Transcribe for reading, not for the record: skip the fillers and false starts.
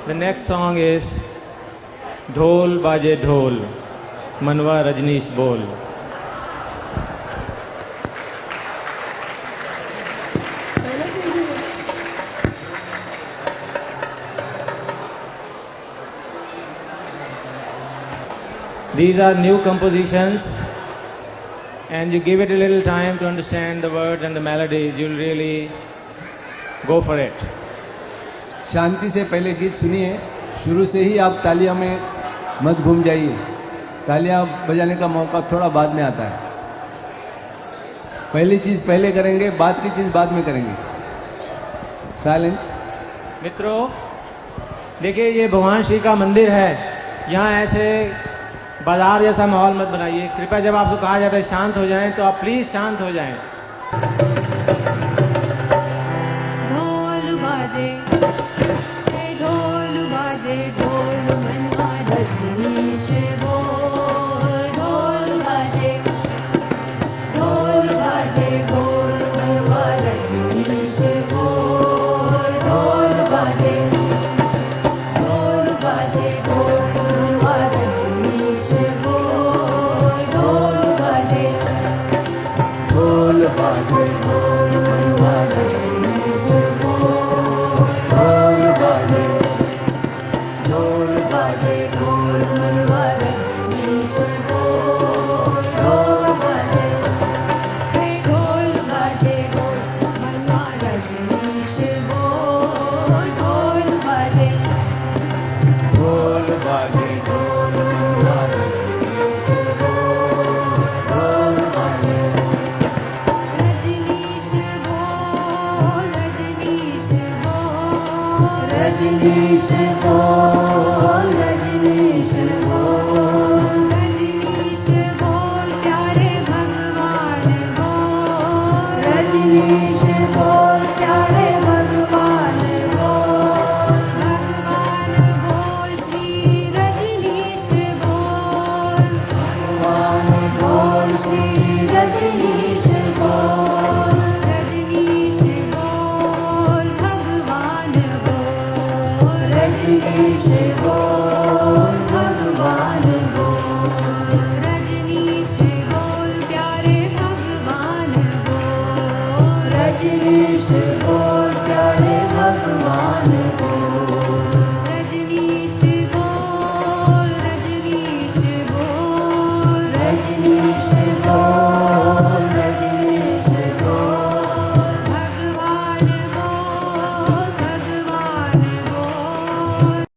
The next song is Dhol Baje Dhol, Manwa Rajneesh Bol. These are new compositions, and you give it a little time to understand the words and the melodies, you'll really go for it. शांति से पहले गीत सुनिए, शुरू से ही आप तालियां में मत घूम जाइए। तालियां बजाने का मौका थोड़ा बाद में आता है। पहली चीज पहले करेंगे, बाद की चीज बाद में करेंगे। साइलेंस। मित्रों, देखिए ये भगवान श्री का मंदिर है, यहाँ ऐसे बाजार जैसा माहौल मत बनाइए। कृपया जब आपको कहा जाता है शांत हो जाएं, तो आप प्लीज शांत हो जाएं। ढोल बाजे ढोल मनवा रजनीश बोल। ढोल बाजे ढोल मनवा रजनीश बोल। ढोल बाजे ढोल मनवा रजनीश बोल। ढोल बाजे ढोल मनवा रजनीश बोल। ढोल बाजे ढोल मनवा रजनीश बोल। ढोल बाजे ढोल मनवा रजनीश बोल। ढोल बाजे ढोल बाजे ढोल मनवा रजनीश बोल। ढोल बाजे रजनीश बोल। रजनीश बोल। रजनीश बोल। रजनीश बोल। रजनीश बोल प्यारे भगवान बोल। रजनीश बोल प्यारे भगवान बोल। भगवान बोल श्री रजनीश बोल। भगवान बोल श्री रजनीश बोल। रजनीश बोल भगवान बोल। रजनीश बोल।